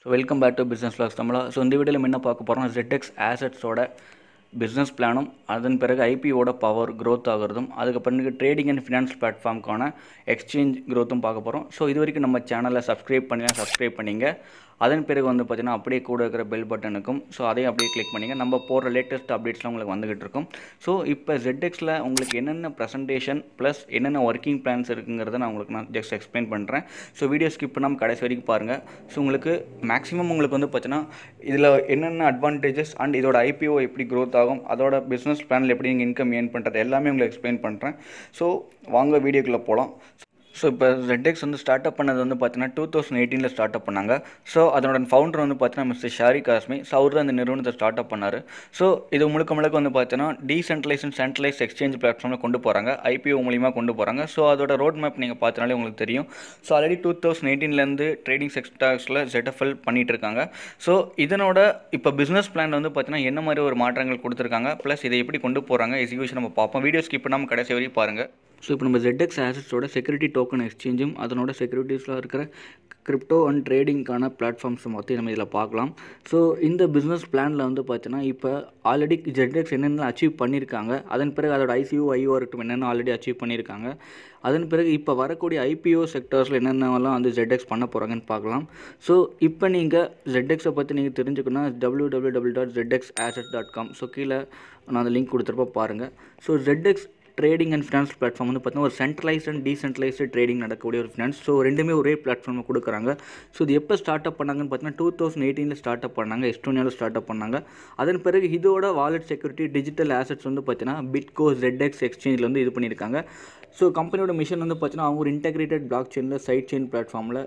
So welcome back to business vlogs தமிழா. So இந்த வீடியோவில் என்ன பார்க்க போகிறோம், ZX ஆசட்ஸோட பிஸ்னஸ் பிளானும் அதன் பிறகு ஐபிஓட பவர் க்ரோத் ஆகிறதும் அதுக்கப்புறம் ட்ரேடிங் அண்ட் ஃபினான்ஸ் பிளாட்ஃபார்முக்கான எக்ஸ்சேஞ்ச் க்ரோத்தும் பார்க்க போகிறோம். ஸோ இது வரைக்கும் நம்ம சேனலை சப்ஸ்கிரைப் பண்ணிங்க. அதன் பிறகு பார்த்தீங்கன்னா அப்படியே கூட இருக்கிற பெல் பட்டனுக்கும் ஸோ அதையும் அப்படியே கிளிக் பண்ணிங்க. நம்ம போடுற லேட்டஸ்ட் அப்டேட்ஸ்லாம் உங்களுக்கு வந்துகிட்டு இருக்கும். ஸோ இப்போ ZXல உங்களுக்கு என்னென்ன ப்ரெசன்டேஷன் ப்ளஸ் என்னென்ன ஒர்க்கிங் பிளான்ஸ் இருக்குங்கிறத நான் ஜஸ்ட் எக்ஸ்பிளைன் பண்ணுறேன். ஸோ வீடியோ ஸ்கிப் பண்ணாமல் கடைசி வரைக்கும் பாருங்கள். ஸோ உங்களுக்கு மேக்ஸிமம் உங்களுக்கு பார்த்தீங்கன்னா இதில் என்னென்ன அட்வான்டேஜஸ் அண்ட் இதோட ஐபிஓ எப்படி க்ரோத் ஆகும், அதோட பிஸ்னஸ் பிளானில் எப்படி நீங்கள் இன்கம் ஏர்ன் பண்ணுறது எல்லாமே உங்களுக்கு எக்ஸ்பிளைன் பண்ணுறேன். ஸோ வாங்க வீடியோக்குள்ளே போகலாம். ஸோ இப்போ ZX ஸ்டார்ட் அப் பண்ணது பார்த்தீங்கன்னா 2018 ஸ்டார்ட் அப் பண்ணாங்க. ஸோ அதனோட ஃபவுண்டர் பார்த்தீங்கன்னா மிஸ்டர் ஷாரிக் காஸ்மி. ஸோ அவர் தான் இந்த நிறுவனத்தை ஸ்டார்ட் அப் பண்ணார். ஸோ இது முழுக்க பார்த்தீங்கன்னா டீசென்ட்ரலைஸ் அண்ட் சென்ட்ரலைஸ் எக்ஸ்சேஞ்ச் பிளாட்ஃபார்மில் கொண்டு போகிறாங்க, ஐபிஓ மூலிமா கொண்டு போகிறாங்க. ஸோ அதோட ரோட் மேப் நீங்கள் பார்த்தினாலே உங்களுக்கு தெரியும். ஸோ ஆல்ரெடி 2018 ட்ரேடிங் செக்டார்ஸில் ZFL பண்ணிகிட்டு இருக்காங்க. ஸோ இதனோட இப்போ பிஸ்னஸ் பிளான் பார்த்தீங்கன்னா என்ன மாதிரி ஒரு மாற்றங்கள் கொடுத்துருக்காங்க, ப்ளஸ் இதை எப்படி கொண்டு போகிறாங்க எக்ஸிக்யூஷன் நம்ம பார்ப்போம். வீடியோ ஸ்கிப் பண்ணாமல் கடைசி வரைக்கும் பாருங்கள். ஸோ இப்போ நம்ம ZX ஆசட்ஸோட செக்யூரிட்டி டோக்கன் எக்ஸ்சேஞ்சும் அதனோட செக்யூரிட்டிஸில் இருக்கிற கிரிப்டோ அண்ட் ட்ரேடிங்கான பிளாட்ஃபார்ம்ஸ் மொத்தம் நம்ம இதில் பார்க்கலாம். ஸோ இந்த பிஸ்னஸ் பிளானில் பார்த்தீங்கன்னா இப்போ ஆல்ரெடி ZX என்னென்ன அச்சீவ் பண்ணியிருக்காங்க, அதன் பிறகு அதோட ICO இருக்கட்டும் என்னென்ன ஆல்ரெடி அச்சீவ் பண்ணியிருக்காங்க, அதன் பிறகு இப்போ வரக்கூடிய ஐபிஓ செக்டர்ஸில் என்னென்னலாம் ZX பண்ண போகிறாங்கன்னு பார்க்கலாம். ஸோ இப்போ நீங்கள் ZXை பற்றி நீங்கள் தெரிஞ்சுக்கணுன்னா www.zxassets.com. ஸோ கீழே நான் அந்த லிங்க் கொடுத்துருப்ப பாருங்கள். So ZX trading and finance platform பார்த்தீங்கன்னா ஒரு சென்ட்ரலைஸ்ட் அண்ட் டீசென்ட்ரலைஸ்டு ட்ரேடிங் நடக்கக்கூடிய ஒரு ஃபினான்ஸ். ஸோ ரெண்டுமே ஒரே பிளாட்ஃபார்மில் கொடுக்குறாங்க. ஸோ இது எப்போ ஸ்டார்ட் அப் பண்ணாங்கன்னு பார்த்தீங்கன்னா 2018 ஸ்டார்ட் அப் பண்ணாங்க, எஸ்டோனியாவில் ஸ்டார்ட் அப் பண்ணாங்க. அதன் பிறகு இதோட வாலெட் செக்யூரிட்டி டிஜிட்டல் ஆசட்ஸ் பார்த்தீங்கன்னா பிட்கோ ZX எக்ஸ்சேஞ்சில் இது பண்ணியிருக்காங்க. ஸோ கம்பெனியோட மிஷன் பார்த்தீங்கன்னா அவங்க ஒரு இன்டெகிரேட்டட் பிளாக் செயினில் சைட் செயின் பிளாட்ஃபார்மில்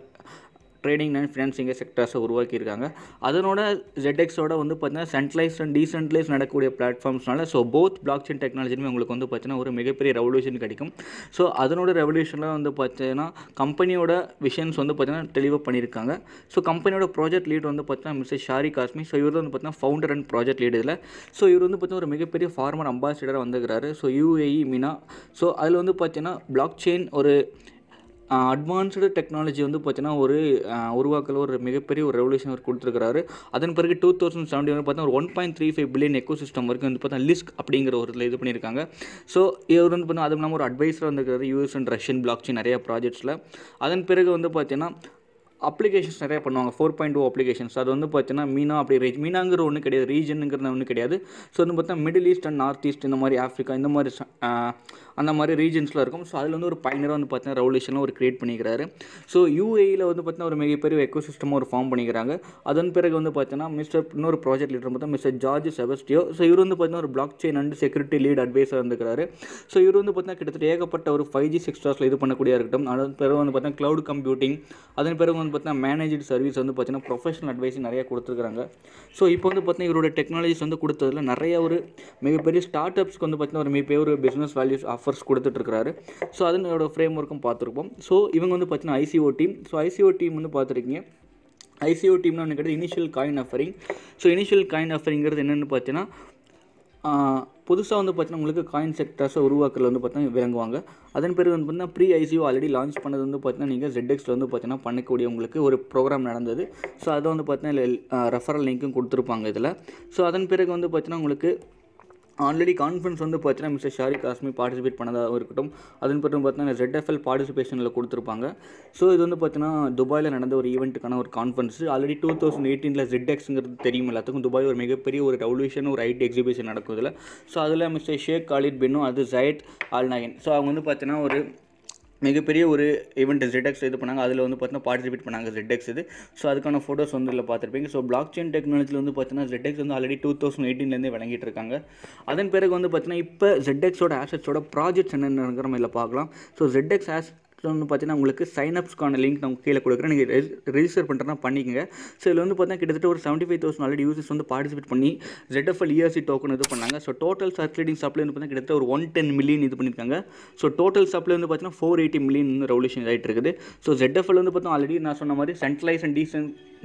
ட்ரேடிங் அண்ட் ஃபினான்சிங் செக்டர்ஸை உருவாக்கியிருக்காங்க. அதனோட ZXோட பார்த்தீங்கன்னா சென்ட்ரலைஸ்ட் அண்ட் டீசென்ட்ரலைஸ் நடக்கக்கூடிய பிளாட்ஃபார்ம்ஸ்னால ஸோ போத் பிளாக் செயின் டெக்னாலஜியுமே உங்களுக்கு பார்த்தீங்கன்னா ஒரு மிகப்பெரிய ரெவல்யூஷன் கிடைக்கும். ஸோ அதனோட ரெவல்யூஷனில் பார்த்தீங்கன்னா கம்பெனியோட விஷன்ஸ் பார்த்தீங்கன்னா தெளிவாக பண்ணியிருக்காங்க. ஸோ கம்பெனியோட ப்ராஜெக்ட் லீட் பார்த்தீங்கன்னா மிஸ்டர் ஷாரிக் காஸ்மி. ஸோ இவர் பார்த்தீங்கன்னா ஃபவுண்டர் அண்ட் ப்ராஜெக்ட் லீட் இதில். ஸோ இவர் பார்த்தீங்கன்னா ஒரு மிகப்பெரிய ஃபார்மர் அம்பாசிடராக வந்துக்கிறாரு. So UAE MENA. ஸோ அதில் பார்த்தீங்கன்னா பிளாக் செயின் ஒரு அட்வான்ஸ்டு டெக்னாலஜி பார்த்தீங்கன்னா ஒரு உருவாக்கல ஒரு மிகப்பெரிய ஒரு ரெவல்யூஷன் அவர் கொடுத்துருக்காரு. அதன் பிறகு 2017 பார்த்தீங்கன்னா ஒரு 1.35 பில்லியன் எக்கோ சிஸ்டம் வரைக்கும் பார்த்தீங்கன்னா லிஸ்க் அப்படிங்கிற ஒரு இதில் பண்ணியிருக்காங்க. ஸோ இவர் பார்த்தீங்கன்னா அதுவும் இல்லாமல் ஒரு அட்வைஸராக வந்துருக்காரு US and Russian block chain நிறைய ப்ராஜெக்ட்ஸில். அதன் பிறகு பார்த்தீங்கன்னா அப்ளிகேஷன்ஸ் நிறையா பண்ணுவாங்க, 4.0 அப்ளிகேஷன்ஸ். அது பார்த்தீங்கன்னா மீனா அப்படி மீனாங்கிற ஒன்று கிடையாது, ரீஜனுங்கிறது ஒன்று கிடையாது. ஸோ பார்த்தீங்கன்னா middle east and north east இந்த மாதிரி ஆஃப்ரிக்கா இந்த மாதிரி அந்த மாதிரி ரீஜன்ஸில் இருக்கும். ஸோ அதில் ஒரு பயனராக பார்த்தீங்கன்னா ரெவல்யூஷனில் ஒரு கிரியேட் பண்ணிக்கிறாரு. ஸோ UAEயில் பார்த்தீங்கன்னா ஒரு மிகப்பெரிய எக்கோ சிஸ்டமாக ஒரு ஃபார்ம் பண்ணிக்கிறாங்க. அதன் பிறகு பார்த்தீங்கன்னா இன்னொரு ப்ராஜெக்ட் லீடர் பார்த்தா மிஸ்டர் ஜார்ஜ் செபஸ்டியோ. ஸோ இவர் பார்த்தீங்கன்னா ஒரு blockchain and security lead அட்வைஸாக இருந்துக்கிறாரு. ஸோ இவர் பார்த்தீங்கன்னா கிட்டத்தட்ட ஏகப்பட்ட ஒரு 5G செக்டார்ஸில் பண்ணக்கூடிய இருக்கட்டும். அதன் பிறகு பார்த்தீங்கன்னா க்ளவுட் கம்ப்யூட்டிங், அதன் பிறகு பார்த்தீங்கன்னா மேனேஜ்டு சர்வீஸ் பார்த்தீங்கன்னா ப்ரொஃபஷனல் அட்வைஸ் நிறைய கொடுத்துருக்காங்க. ஸோ இப்போ பார்த்தீங்கன்னா இவரோட டெக்னாலஜிஸ் கொடுத்ததில் நிறைய ஒரு மிகப்பெரிய ஸ்டார்ட் அப்ஸ்க்கு பார்த்தீங்கன்னா ஒரு மிகப்பெரிய ஒரு பிஸ்னஸ் வேல்யூஸ் ஆஃபர்ஸ் கொடுத்துட்ருக்காரு. ஸோ அதனோட ஃப்ரேம் ஒர்க்கும் பார்த்துருப்போம். ஸோ இவங்க பார்த்தீங்கன்னா ICO team. So ICO team பார்த்துருக்கீங்க. ICO டீம்னு ஒன்று கிடையாது, initial coin offering. So initial coin ஆஃபரிங்கிறது என்னென்னு பார்த்தீங்கன்னா புதுசாக பார்த்தீங்கன்னா உங்களுக்கு காயின் செக்டர்ஸை உருவாக்குறது பார்த்தீங்கன்னா இறங்குவாங்க. அதன் பிறகு பார்த்தீங்கன்னா ப்ரீ ICO ஆல்ரெடி லான்ச் பண்ணது பார்த்தீங்கன்னா நீங்கள் ZXல பார்த்தீங்கன்னா பண்ணக்கூடிய உங்களுக்கு ஒரு ப்ரோக்ராம் நடந்தது. ஸோ அதை பார்த்தீங்கன்னா ரெஃபரல் லிங்க்கும் கொடுத்துருப்பாங்க இதில். ஸோ அதன் பிறகு பார்த்தீங்கன்னா உங்களுக்கு ஆல்ரெடி கான்ஃபரன்ஸ் பார்த்தீங்கன்னா மிஸ்டர் ஷாரிக் காஸ்மி பார்ட்டிசிபேட் பண்ணதாக இருக்கட்டும். அதன் பிறகு பார்த்தீங்கன்னா ZFL பார்ட்டிசிபேஷனில் கொடுத்துருப்பாங்க. ஸோ இது பார்த்தீங்கன்னா துபாயில் நடந்த ஒரு ஈவெண்ட்டுக்கான ஒரு கான்ஃபரன்ஸ். ஆல்ரெடி 2018 ZXங்கிறது தெரியும் எல்லாத்துக்கும். துபாய் ஒரு மிகப்பெரிய ஒரு ரெவல்யூஷன் ஒரு IT எக்ஸிபிஷன் நடக்கும் இதில். ஸோ அதில் மிஸ்டர் ஷேக் காலித் பின்னு அது ஜயத் அல் நயன். ஸோ அவங்க பார்த்தீங்கன்னா ஒரு மிகப்பெரிய ஒரு ஈவெண்ட் ZX பண்ணாங்க. அதில் பார்த்தீங்கன்னா பார்ட்டிசிபேட் பண்ணாங்க ZX இது. ஸோ அதுக்கான ஃபோட்டோஸ் இதில் பார்த்துருப்பீங்க. ஸோ பிளாக் செயின் டெக்னாலஜியில் பார்த்தீங்கன்னா ZX ஆல்ரெடி 2018 விளங்கிட்டு இருக்காங்க. அதன் பிறகு பார்த்தீங்கன்னா இப்போ ZXோட ஆசட்ஸோட ப்ராஜெக்ட்ஸ் என்னென்ன நம்ம இதில் பார்க்கலாம். ஸோ ZX பார்த்தீங்கன்னா உங்களுக்கு சைனப்ஸ்க்கான லிங்க் நான் கீழே கொடுக்குறேன், நீங்கள் ரெஜிஸ்டர் பண்ணுறதுனா பண்ணிக்கங்க. ஸோ இதில் பார்த்தீங்கன்னா கிட்டத்தட்ட ஒரு 75,000 ஆல்ரெடி யூசர்ஸ் பார்ட்டிசிபேட் பண்ணி ZFL ERC டோக்கன் பண்ணாங்க. ஸோ டோட்டல் சர்க்குலேட்டிங் சப்ளை பார்த்தீங்கன்னா கிட்டத்தட்ட ஒரு 110 மில்லியன் பண்ணியிருக்காங்க. ஸோ டோட்டல் சப்ளை பார்த்தீங்கன்னா 480 மில்லியன் ரெவல்யூஷன் ஆகிட்டு இருக்குது. ஸோ ZFL பார்த்தீங்கன்னா ஆல்ரெடி நான் சொன்ன மாதிரி சென்ட்ரலைஸ் அண்ட்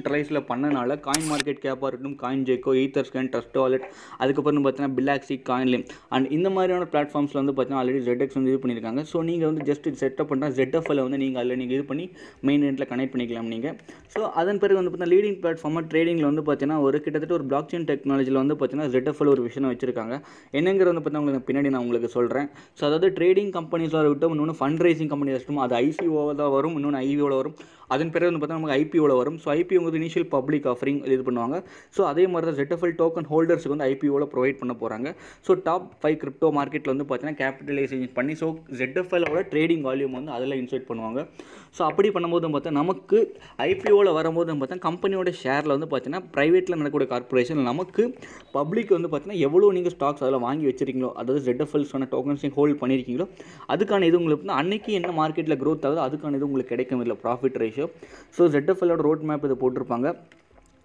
டீசென்ட்ரலைஸில் பண்ணனால காயின் மார்க்கெட் கேப்பாக இருக்கட்டும், coin Gecko, ether scan, trust wallet, அதுக்கப்புறம் பார்த்தீங்கன்னா பிலாக்ஸி, காயின்லிம் அண்ட் இந்த மாதிரியான பிளாட்ஃபார்ம்ஸில் வந்து பார்த்தீங்கன்னா ஆல்ரெடி ZX வந்து இது பண்ணியிருக்காங்க. ஸோ நீங்கள் வந்து ஜஸ்ட் செட்டப் பண்ணுற ZFL வந்து நீங்கள் அதில் நீங்கள் இது பண்ணி மெயின் நெட்டில் கனெக்ட் பண்ணிக்கலாம் நீங்கள். ஸோ அதன் பிறகு வந்து பார்த்தீங்கன்னா லீடிங் பிளாட்ஃபார்மாக ட்ரேடிங்கில் வந்து பார்த்தீங்கன்னா ஒரு கிட்டத்தட்ட ஒரு பிளாக் செயின் டெக்னாலஜியில் வந்து பார்த்தீங்கன்னா ZFL ஒரு விஷயம் வச்சிருக்காங்க. என்னங்கிற வந்து பார்த்தீங்கன்னா உங்களுக்கு பின்னாடி நான் உங்களுக்கு சொல்கிறேன். ஸோ அதாவது ட்ரேடிங் கம்பெனிஸாக இருக்கட்டும், இன்னொன்று ஃபண்ட் ரைசிங் கம்பெனியாக இருக்கட்டும், அது ICO தான் வரும், இன்னொன்று IVO வரும். அதன் பிறகு வந்து பார்த்தீங்கன்னா நமக்கு IPO வரும். ஸோ IPO வந்து இனிஷியல் பப்ளிக் ஆஃபரிங் இது பண்ணுவாங்க. ஸோ அதே மாதிரி தான் ZFL டோக்கன் ஹோல்டர்ஸுக்கு வந்து IPO ப்ரொவைட் பண்ண போகிறாங்க. ஸோ டாப் 5 கிரிப்டோ மார்க்கெட்டில் வந்து பார்த்தீங்கன்னா கேபிட்டலைசேஷன் பண்ணி ஸோ ZFLோட ட்ரேடிங் வால்யூம் வந்து அதில் இன்சைட் பண்ணுவாங்க. ஸோ அப்படி பண்ணும்போது பார்த்தா நமக்கு IPOவில் வரும்போது பார்த்தா கம்பெனியோட ஷேரில் வந்து பார்த்தீங்கன்னா ப்ரைவேட்டில் நடக்கக்கூடிய கார்பரேஷன் நமக்கு பப்ளிக் வந்து பார்த்தீங்கன்னா எவ்வளோ நீங்கள் ஸ்டாக்ஸ் அதில் வாங்கி வச்சிருக்கீங்களோ, அதாவது ZFLஸான டோக்கன்ஸ் ஹோல்ட் பண்ணியிருக்கீங்களோ அதுக்கான இது உங்களுக்கு அன்னைக்கு என்ன மார்க்கெட்டில் க்ரோத் ஆகுதோ அதுக்கான இது உங்களுக்கு கிடைக்கும் இல்லை ப்ராஃபிட் ரேஷியோ. ஸோ ZFLோட ரோட் மேப் இதை போட்டிருப்பாங்க.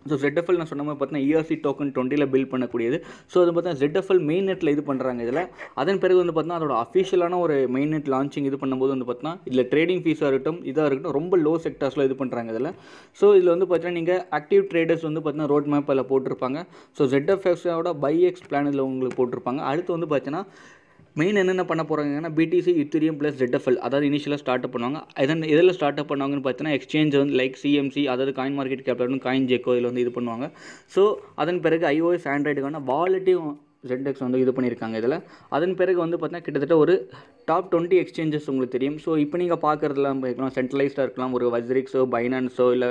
ஸோ ZFL நான் சொன்ன மாதிரி பார்த்தீங்கன்னா ERC டோக்கன் 20 பில்ட் பண்ணக்கூடியது. ஸோ அது பார்த்தீங்கன்னா ZFL மெயின் நெட்டில் இது பண்ணுறாங்க இதில். அதன் பிறகு வந்து பார்த்தீங்கன்னா அதோட அஃபிஷியலான ஒரு மெயின் நெட் லான்ச்சிங் இது பண்ணும்போது வந்து பார்த்தீங்கன்னா இதில் ட்ரேடிங் ஃபீஸாக இருக்கட்டும் இதாக இருக்கட்டும் ரொம்ப லோ செக்டர்ஸில் இது பண்ணுறாங்க இதில். ஸோ இதில் வந்து பார்த்தீங்கன்னா நீங்கள் ஆக்டிவ் ட்ரேடர்ஸ் வந்து பார்த்தீங்கன்னா ரோட் மேப் அதில் போட்டிருப்பாங்க. ஸோ ZFXோட பைஎக்ஸ் பிளான் இதில் உங்களுக்கு போட்டிருப்பாங்க. அடுத்து வந்து பார்த்தீங்கன்னா மெயின் என்னென்ன பண்ண போகிறாங்கன்னா BTC, Ethereum ப்ளஸ் ZFL அதாவது இனிஷியலாக ஸ்டார்ட் அப் பண்ணுவாங்க. எதில் ஸ்டார்ட் அப் பண்ணுவாங்கன்னு பார்த்தீங்கன்னா எக்ஸ்சேஞ்ச் வந்து லைக் CMC அதாவது coin market capital, coin Gecko இதில் வந்து இது பண்ணுவாங்க. ஸோ அதன் பிறகு iOS ஆண்ட்ராய்டுக்கான வாலெட்டையும் ZX வந்து இது பண்ணியிருக்காங்க இதில். அதன் பிறகு வந்து பார்த்தீங்கன்னா கிட்டத்தட்ட ஒரு டாப் 20 எக்ஸ்சேஞ்சஸ் உங்களுக்கு தெரியும். ஸோ இப்போ நீங்கள் பார்க்குறதுலாம் இருக்கலாம் சென்ட்ரலைஸ்டாக இருக்கலாம், ஒரு வஸ்ரிக்ஸோ, பைனான்ஸோ இல்லை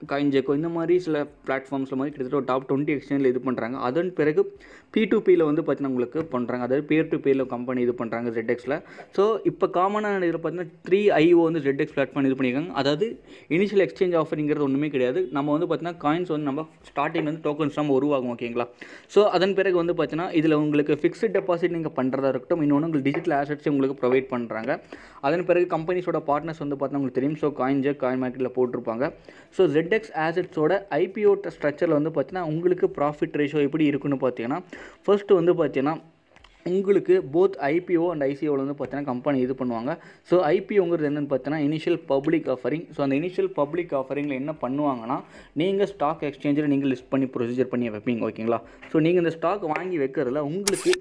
காயின் ஜெக்கோ இந்த மாதிரி சில பிளாட்ஃபார்ம்ஸில் மாதிரி கிட்டத்தட்ட ஒரு டாப் 20 எக்ஸ்சேஞ்சில் இது பண்ணுறாங்க. அதன் பிறகு P2Pயில் வந்து பார்த்தீங்கன்னா உங்களுக்கு பண்ணுறாங்க, அதாவது பேர் டு பேரில் கம்பெனி இது பண்ணுறாங்க ZXல. ஸோ இப்போ காமனான இதில் பார்த்தீங்கன்னா 3IO வந்து ZX பிளாட்ஃபார்ம் இது பண்ணியிருக்காங்க. அதாவது இனிஷியல் எக்ஸ்சேஞ்ச் ஆஃபரிங்கிறது ஒன்றுமே கிடையாது. நம்ம வந்து பார்த்தீங்கன்னா காயின்ஸ் வந்து நம்ம ஸ்டார்டிங் வந்து டோக்கன்ஸ் நம்ம உருவாகும் ஓகேங்களா. ஸோ அதன் பிறகு வந்து பார்த்தீங்கன்னா இதில் உங்களுக்கு ஃபிக்ஸ்டு டெபாசிட் நீங்கள் பண்ணுறதா இருக்கட்டும், இன்னொன்று உங்களுக்கு டிஜிட்டல் ஆசட்ஸ் உங்களுக்கு ப்ரொவைட் பண்ணுறாங்க. அதன் பிறகு கம்பெனிஸோட பார்ட்னர்ஸ் வந்து பார்த்தீங்கன்னா உங்களுக்கு தெரியும். ஸோ காயின் ஜெக், காயின் மார்க்கெட்டில் போட்டிருப்பாங்க. ஸோ ZX ஆசட்ஸோட IPO ஸ்ட்ரக்சரில் வந்து பார்த்தீங்கன்னா உங்களுக்கு ப்ராஃபிட் ரேஷியோ எப்படி இருக்குன்னு பார்த்தீங்கன்னா ஃபர்ஸ்ட்டு வந்து பார்த்தீங்கன்னா உங்களுக்கு போத் IPO அண்ட் ICOவில் வந்து பார்த்தீங்கன்னா கம்பெனி இது பண்ணுவாங்க. ஸோ IPOங்கிறது என்னென்னு பார்த்தீங்கன்னா இனிஷியல் பப்ளிக் ஆஃபரிங். ஸோ அந்த இனிஷியல் பப்ளிக் ஆஃபரிங்கில் என்ன பண்ணுவாங்கன்னா நீங்கள் ஸ்டாக் எக்ஸ்சேஞ்சில் நீங்கள் லிஸ்ட் பண்ணி ப்ரொசீஜர் பண்ணி வைப்பீங்க ஓகேங்களா. ஸோ நீங்கள் இந்த ஸ்டாக் வாங்கி வைக்கிறதுல உங்களுக்கு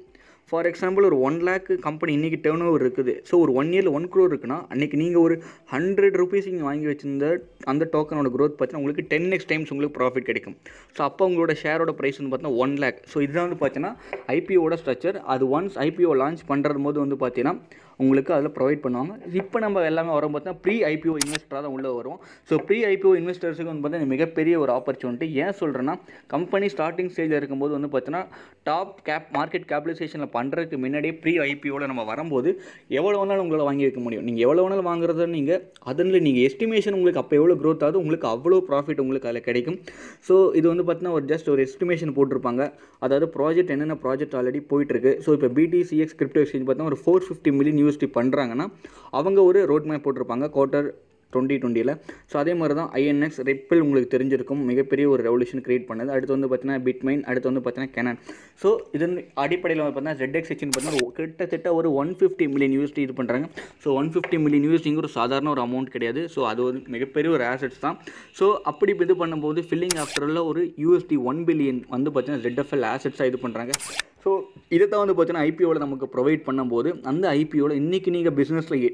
ஃபார் எக்ஸாம்பிள் ஒரு 1 lakh கம்பெனி இன்றைக்கி டேர்ன் ஓவர் இருக்குது. ஸோ ஒரு 1 yearல 1 crore இருக்குன்னா அன்றைக்கி நீங்கள் ஒரு 100 rupees நீங்கள் வாங்கி வச்சிருந்த அந்த டோக்கனோட க்ரோத் பார்த்தீங்கன்னா உங்களுக்கு 10x டைம்ஸ் உங்களுக்கு ப்ராஃபிட் கிடைக்கும். ஸோ அப்போ உங்களோட ஷேரோட ப்ரைஸ் வந்து பார்த்தீங்கன்னா 1 lakh. ஸோ இதுதான் வந்து பார்த்தீங்கன்னா IPOவோட ஸ்ட்ரக்சர். அது ஒன்ஸ் IPO லான்ச் பண்ணுறது போது வந்து பார்த்தீங்கன்னா உங்களுக்கு அதில் ப்ரொவைட் பண்ணுவாங்க. இப்போ நம்ம எல்லாமே வரும் பார்த்தீங்கன்னா ப்ரீ IPO இன்வெஸ்டராக தான் உள்ளே வரும். ஸோ ப்ரீ IPO இன்வெஸ்டர்ஸுக்கு வந்து பார்த்தீங்கன்னா மிகப்பெரிய ஒரு ஆப்பர்ச்சுனிட்டி. ஏன் சொல்கிறேன்னா கம்பெனி ஸ்டார்டிங் ஸ்டேஜில் இருக்கும்போது வந்து பார்த்தீங்கன்னா டாப் மார்க்கெட் கேபிடலைசேஷனில் பண்ணுறதுக்கு முன்னாடியே ப்ரீ IPOவில் நம்ம வரும்போது எவ்வளோ வேணாலும் உங்களால் வாங்கி வைக்க முடியும். நீங்கள் எவ்வளோ வேணாலும் வாங்குறத நீங்கள் அதில் நீங்கள் எஸ்டிமேஷன் உங்களுக்கு அப்போ எவ்வளோ க்ரோத் ஆகுது உங்களுக்கு அவ்வளோ ப்ராஃபிட் உங்களுக்கு அதில் கிடைக்கும். ஸோ இது வந்து பார்த்தீங்கன்னா ஒரு ஜஸ்ட் ஒரு எஸ்டிமேஷன் போட்டிருப்பாங்க. அதாவது ப்ராஜெக்ட் என்னென்ன ப்ராஜெக்ட் ஆல்ரெடி போயிட்டுருக்கு. ஸோ இப்போ BTCX கிரிப்டோ எக்ஸ்சேஞ்ச் பார்த்தீங்கன்னா ஒரு 450 million USD பண்ணுறாங்கன்னா அவங்க ஒரு ரோட் மேப் போட்டிருப்பாங்க குவார்ட்டர் 2020. ஸோ அதே மாதிரி தான் INX, Ripple உங்களுக்கு தெரிஞ்சிருக்கும், மிகப்பெரிய ஒரு ரெவல்யூஷன் கிரியேட் பண்ணது. அடுத்து வந்து பார்த்தீங்கன்னா பிட்மைன், அடுத்து வந்து பார்த்தீங்கன்னா Canaan. ஸோ இதன் அடிப்படையில் வந்து பார்த்தீங்கன்னா ZX எக்ஸ்சேஞ்ச் பார்த்தீங்கன்னா கிட்டத்தட்ட ஒரு 150 million USD இது பண்ணுறாங்க. ஸோ 150 million USD ஒரு சாதாரண ஒரு அமௌண்ட் கிடையாது. ஸோ அது ஒரு மிகப்பெரிய ஒரு ஆசட்ஸ் தான். ஸோ அப்படி இது பண்ணும்போது ஃபில்லிங் ஆஃப்டரில் ஒரு USD 1 billion வந்து பார்த்தீங்கன்னா ZFL ஆசட்ஸாக இது பண்ணுறாங்க. ஸோ இதை தான் வந்து பார்த்தீங்கன்னா IPOவில் நமக்கு ப்ரொவைட் பண்ணும்போது அந்த IPOவில் இன்றைக்கி நீங்கள் பிஸ்னஸில்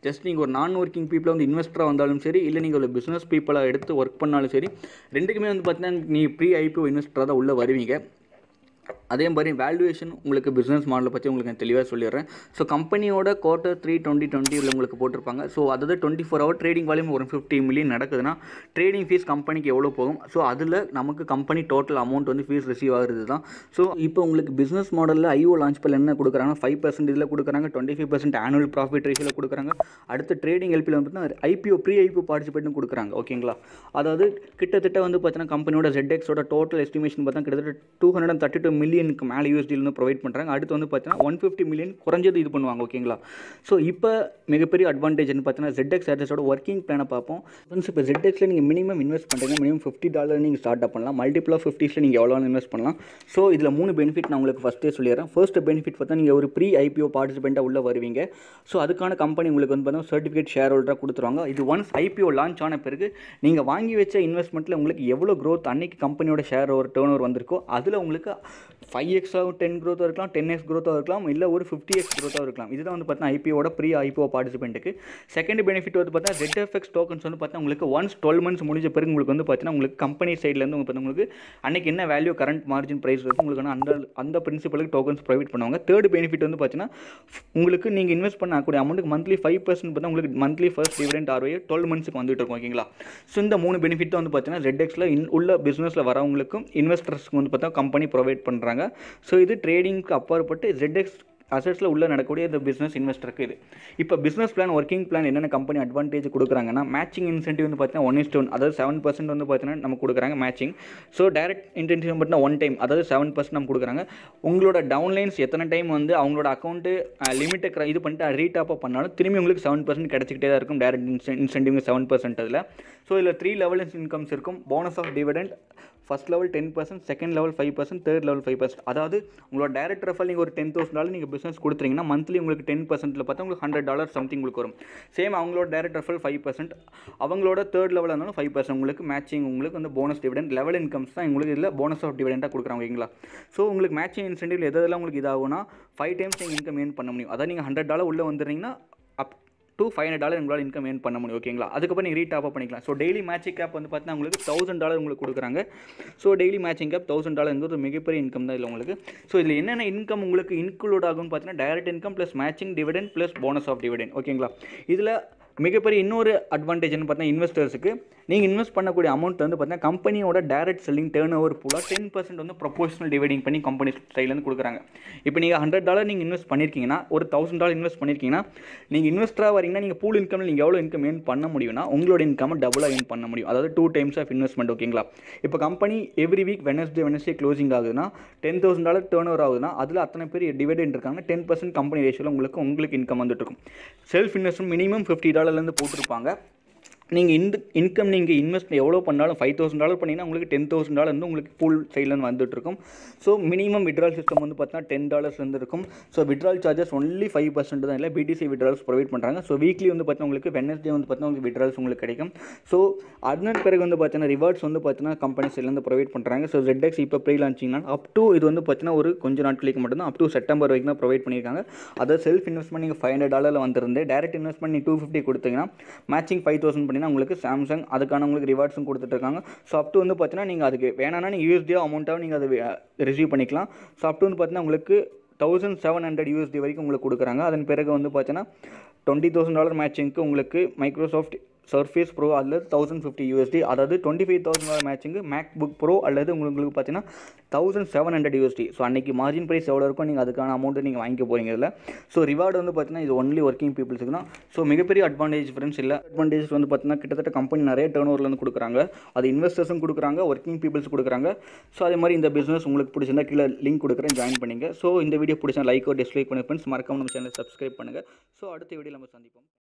ஜஸ்ட் நீங்கள் ஒரு நான் ஒர்க்கிங் பீப்புளாக வந்து இன்வெஸ்டராக வந்தாலும் சரி, இல்லை நீங்கள் ஒரு பிஸ்னஸ் பீப்புளாக எடுத்து ஒர்க் பண்ணாலும் சரி, ரெண்டுக்குமே வந்து பார்த்தீங்கன்னா நீ ப்ரீ IPO இன்வெஸ்டராக தான் உள்ளே வருவீங்க. அதே மாதிரி வேல்யூவேஷன் உங்களுக்கு பிஸ்னஸ் மாடலை பற்றி உங்களுக்கு நான் தெளிவாக சொல்லிடுறேன். ஸோ கம்பெனியோட குவார்ட்டர் 3 2020 உங்களுக்கு போட்டிருப்பாங்க. ஸோ அதாவது 24 hour ட்ரேடிங் வால்யூம் ஒரு 50 million நடக்குதுன்னா ட்ரேடிங் ஃபீஸ் கம்பெனிக்கு எவ்வளோ போகும். ஸோ அதில் நமக்கு கம்பெனி டோட்டல் அமௌண்ட் வந்து ஃபீஸ் ரிசீவ் ஆகுறது தான். ஸோ இப்போ உங்களுக்கு பிஸ்னஸ் மாடலில் IO லான்ச் பண்ணல என்ன கொடுக்குறாங்க, 5% இதில் கொடுக்குறாங்க, 25% ஆனுவல் ப்ராஃபிட் ரேஷியோவில் கொடுக்குறாங்க. அடுத்து ட்ரேடிங் LPயில் வந்து பார்த்தீங்கன்னா ப்ரீ IPO பார்ட்டிசிபேட்டும் கொடுக்குறாங்க ஓகேங்களா. அதாவது கிட்டத்தட்ட வந்து பார்த்தீங்கன்னா கம்பெனியோட ZXோட டோட்டல் எஸ்டிமேஷன் பார்த்தா கிட்டத்தட்ட $232 million மில்லியனுக்கு மேலே யூஎஸ்டிலேருந்து ப்ரொவைட் பண்ணுறாங்க. அடுத்து வந்து பார்த்தீங்கன்னா 150 மில்லியன் குறைஞ்சது இது பண்ணுவாங்க. ஓகேங்களா? ஸோ இப்போ மிகப்பெரிய அட்வான்டேஜ்னு பார்த்தீங்கன்னா ZX Addressோட ஒர்க்கிங் பிளானை பார்ப்போம். ஃப்ரெண்ட்ஸ், இப்போ ZXல நீங்கள் மினிமம் இன்வெஸ்ட் பண்ணுறீங்க, மினிமம் $50 நீங்கள் ஸ்டார்ட் அப் பண்ணலாம். மல்டிபிள் ஆஃப் 50ஸ்ல நீங்கள் எவ்வளோ இன்வெஸ்ட் பண்ணலாம். ஸோ இதில் 3 பெனிஃபிட் நான் உங்களுக்கு ஃபஸ்ட்டே சொல்லிடுறேன். ஃபர்ஸ்ட் பெனிஃபிட் பார்த்தா நீங்கள் ஒரு ப்ரீ IPO பார்ட்டிசிபெண்ட்டாக உள்ளே வருவீங்க. ஸோ அதுக்கான கம்பெனி உங்களுக்கு வந்து பார்த்தீங்கன்னா சர்டிஃபிகேட் ஷேர் ஹோல்டராக கொடுத்துருவாங்க. இது ஒன்ஸ் IPO லான்ச் ஆன பிறகு நீங்கள் வாங்கி வச்ச இன்வெஸ்ட்மெண்ட்டில் உங்களுக்கு எவ்வளோ க்ரோத் அன்னைக்கு கம்பெனியோட ஷேர் ஒரு டர்ன் ஓவர் வந்திருக்கோ அதில் உங்களுக்கு 5x 10 க்ரோத்தாக இருக்கலாம், 10x க்ரோத்தாக இருக்கலாம், இல்லை ஒரு 50x க்ரோத்தாக இருக்கலாம். இதுதான் வந்து பார்த்தீங்கன்னா IPOட ப்ரீ IPO பார்ட்டிசிபெண்ட்டுக்கு. செகண்ட் பெனிஃபிட் வந்து பார்த்தீங்கன்னா ZFX டோக்கன்ஸ் வந்து பார்த்தீங்கன்னா உங்களுக்கு ஒன்ஸ் 12 months முடிஞ்ச பிறகு உங்களுக்கு வந்து பார்த்தீங்கன்னா உங்களுக்கு கம்பெனி சைட்லேருந்து உங்களுக்கு அன்றைக்கி என்ன வேல்யூ கரண்ட் மார்ஜின் ப்ரைஸ் இருக்கும் உங்களுக்கு அந்த பிரின்சிபலுக்கு டோக்கன்ஸ் ப்ரொவைட் பண்ணுவாங்க. தேர்ட் பெனிஃபிட் வந்து பார்த்தீங்கன்னா உங்களுக்கு நீங்கள் இன்வெஸ்ட் பண்ணக்கூடிய அமௌண்ட்டுக்கு மந்த்லி 5% பார்த்தா உங்களுக்கு மந்த்லி ஃபர்ஸ்ட் டிவிடெண்ட் ROI 12 monthsக்கு வந்துட்டு இருக்கும். ஓகேங்களா? ஸோ இந்த 3 பெனிஃபிட் வந்து பார்த்தீங்கன்னா ZXல உள்ள பிஸ்னஸில் வரவங்களுக்கும் இன்வெஸ்டர்ஸ்க்கு வந்து பார்த்தா கம்பெனி ப்ரொவைட் பண்ணுறாங்க. ஸோ இது ட்ரேடிங்க்கு அப்பாற்பட்டு ZX அசட்ஸில் உள்ள நடக்கக்கூடிய இந்த பிஸ்னஸ் இன்வெஸ்டருக்கு இது. இப்போ பிஸ்னஸ் பிளான், ஒர்க்கிங் பிளான் என்னென்ன கம்பெனி அட்வான்டேஜ் கொடுக்குறாங்கன்னா, மேட்சிங் இன்சென்டிவ் வந்து பார்த்தீங்கன்னா 1:1, அதாவது 7% வந்து பார்த்தீங்கன்னா நம்ம கொடுக்குறாங்க மேட்சிங். ஸோ டைரக்ட் இன்டென்சிவ் பார்த்தீங்கன்னா 1 time, அதாவது 7% நம்ம கொடுக்குறாங்க. உங்களோட டவுன்லைன்ஸ் எத்தனை டைம் வந்து அவங்களோட அக்கௌண்ட்டு லிமிட்டை இது பண்ணிட்டு ரீடாப் பண்ணாலும் திரும்பி உங்களுக்கு 7% கிடச்சிக்கிட்டே தான் இருக்கும். டைரக்ட் இன்சென்டிவ் 7% அதில். ஸோ இதில் 3 levels இன்கம்ஸ் இருக்கும். Bonus of dividend first level 10%, second level 5%, third level 5%. அதாவது உங்களோட டைரக்ட் ரெஃபர் நீங்கள் ஒரு $10,000 நீங்கள் பிஸ்னஸ் கொடுத்துறீங்கன்னா மந்த்லி உங்களுக்கு 10%ல் பார்த்தா உங்களுக்கு $100 சம்திங் உங்களுக்கு வரும். சேம் அவங்களோட டைரக்ட் ரெஃபர் 5%, அவங்களோட தேர்ட் லெவலில் இருந்தாலும் 5% உங்களுக்கு மேட்சிங் உங்களுக்கு வந்து போனஸ் டிவிடெண்ட் லெவல் இன்கம்ஸ் தான் உங்களுக்கு இதில் போனஸ் ஆஃப் டிவிடெண்டாக கொடுக்குறாங்க. ஓகேங்களா? ஸோ உங்களுக்கு மேட்சிங் இன்சென்டிவ் எதெல்லாம் உங்களுக்கு இதாகும்னா 5 times நீங்கள் இன்கம் ஏர்ன் பண்ண முடியும். அதாவது நீங்கள் $100 உள்ளே வந்துடுறீங்கன்னா அப் to $500 உங்களால் இன்கம் ஏர்ன் பண்ண முடியும். ஓகேங்களா? அதுக்கப்புறம் நீங்கள் ரீடாப் பண்ணிக்கலாம். ஸோ டெய்லி மேட்சிங் கேப் வந்து பார்த்தீங்கன்னா உங்களுக்கு $1,000 உங்களுக்கு கொடுக்குறாங்க. ஸோ டெய்லி மேட்சிங் கேப் $1,000 மிகப்பெரிய இன்கம் தான் இதில் உங்களுக்கு. ஸோ இதில் என்னென்ன இன்கம் உங்களுக்கு இன்க்ளூட் ஆகும்னு பார்த்தீங்கன்னா direct income plus matching dividend plus bonus of dividend. ஓகேங்களா? இதில் மிகப்பெரிய இன்னொரு அட்வான்டேஜ்னு பார்த்தீங்கன்னா இன்வெஸ்டர்ஸுக்கு நீங்கள் இன்வெஸ்ட் பண்ணக்கூடிய அமௌண்ட் வந்து பார்த்தீங்கன்னா கம்பெனியோட டைரக்ட் செல்லிங் டர்ன் ஓவர் பூலாக 10% வந்து ப்ரொபோஷனல் டிவைடிங் பண்ணி கம்பெனி சைட்லேருந்து கொடுக்குறாங்க. இப்போ நீங்கள் $100 நீங்கள் இன்வெஸ்ட் பண்ணியிருக்கீங்கன்னா, ஒரு $1,000 இன்வெஸ்ட் பண்ணியிருக்கீங்கன்னா, நீங்கள் இன்வெஸ்டராக வரீங்கன்னா நீங்கள் பூல் இன்கம் நீங்கள் எவ்வளோ இன்கம் ஏர்ன் பண்ண முடியும்னா உங்களோட இன்கம் டபுளாக ஏர்ன் பண்ண முடியும். அதாவது 2 times ஆஃப் இன்வெஸ்ட்மெண்ட். ஓகேங்களா? இப்போ company every week Wednesday closing ஆகுதுன்னா $10,000 டர்ன் ஓவர் ஆகுதுன்னா அதில் அத்தனை பேர் டிவைடெண்ட் இருக்காங்க. 10% கம்பெனி ரேஷியோவில் உங்களுக்கு இன்கம் வந்துட்டு இருக்கும். செல்ஃப் இன்வெஸ்ட்மெண்ட் மினிமம் $50 போட்டிருப்பாங்க. நீங்கள் இந்த இன்கம் நீங்கள் இன்வெஸ்ட் எவ்வளோ பண்ணாலும் $5,000 பண்ணிங்கன்னா உங்களுக்கு $10,000 வந்து உங்களுக்கு பூல் சைட்லேருந்து வந்துட்டுருக்கும். ஸோ மினிமம் விட்ரால் சிஸ்டம் வந்து பார்த்தீங்கன்னா $10 இருக்கும். ஸோ விட்ரால் சார்ஜஸ் ஒன்லி 5% தான் இல்லை, BTC விட்ரால்ஸ் ப்ரொவைட் பண்ணுறாங்க. ஸோ வீக்லி வந்து பார்த்தீங்கன்னா உங்களுக்கு வெனஸ்டே வந்து பார்த்தீங்கன்னா உங்களுக்கு விட்ரால்ஸ் உங்களுக்கு கிடைக்கும். ஸோ அதன் பிறகு வந்து பார்த்தீங்கன்னா ரிவார்ட்ஸ் வந்து பார்த்தீங்கன்னா கம்பெனி சைட்லேருந்து ப்ரொவைட் பண்ணுறாங்க. ஸோ ZX இப்போ ப்ரீ லான்ச்சிங்னா அப் டு இது வந்து பார்த்தீங்கன்னா ஒரு கொஞ்சம் நாட்களுக்கு மட்டும்தான், அப் டு செப்டம்பர் வரைக்கும் தான் ப்ரொவைட் பண்ணியிருக்காங்க. அதாவது செல்ஃப் இன்வெஸ்ட்மெண்ட் நீங்கள் $500 வந்திருந்து டைரக்ட் இன்வெஸ்ட்மெண்ட் நீங்கள் $250 கொடுத்தீங்கன்னா மேட்சிங் 5,000 பண்ணி உங்களுக்கு சாம்சங் அதுக்கான உங்களுக்கு ரிவார்ட்ஸும் கொடுத்துட்ருக்காங்க. ஸோ அப் டு வந்து பார்த்தீங்கன்னா நீங்கள் அதுக்கு வேணான்னா நீங்கள் USD அமௌண்ட்டாக நீங்கள் அதை ரிசீவ் பண்ணிக்கலாம். ஸோ அப் டு வந்து பார்த்தீங்கன்னா உங்களுக்கு $1,700 வரைக்கும் உங்களுக்கு கொடுக்குறாங்க. அதன் பிறகு வந்து பார்த்தீங்கன்னா $20,000 மேட்சிங்க்கு உங்களுக்கு மைக்ரோசாஃப்ட் Surface Pro அல்லது $1,050, அதாவது $25,000 மேட்சிங்கு மேக்புக் ப்ரோ அல்லது உங்களுக்கு பார்த்தீங்கன்னா $1,700. ஸோ அன்றைக்கி மார்ஜின் ப்ரைஸ் எவ்வளோ இருக்கும் நீங்கள் அதுக்கான அமௌண்ட்டு நீங்கள் வாங்கிக்க போகிறீங்க இதில். ஸோ ரிவார்டு வந்து பார்த்தீங்கன்னா இது ஒன்லி ஒர்க்கிங் பீப்புள்ஸுக்கு தான். ஸோ மிகப்பெரிய அட்வான்டேஜ் ஃப்ரெண்ட்ஸ் இல்லை. அட்வான்டேஜ் வந்து பார்த்தீங்கன்னா கிட்டத்தட்ட கம்பெனி நிறைய டர்ன் ஓவர்லேருந்து கொடுக்குறாங்க. அது இன்வெஸ்டர்ஸும் கொடுக்குறாங்க, ஒர்க்கிங் பீப்புள்ஸ் கொடுக்குறாங்க. ஸோ அதே மாதிரி இந்த பிஸ்னஸ் உங்களுக்கு பிடிச்சிருந்தா கீழே லிங்க் கொடுக்குறேன், ஜாயின் பண்ணிங்க. ஸோ இந்த வீடியோ பிடிச்சா லைக்கோ டிஸ்லைக் பண்ணி ஃப்ரெண்ட்ஸ் மறக்காம நம்ம சேனலை சப்ஸ்கிரைப் பண்ணுங்கள். ஸோ அடுத்த வீடியோ நம்ம சந்திப்போம்.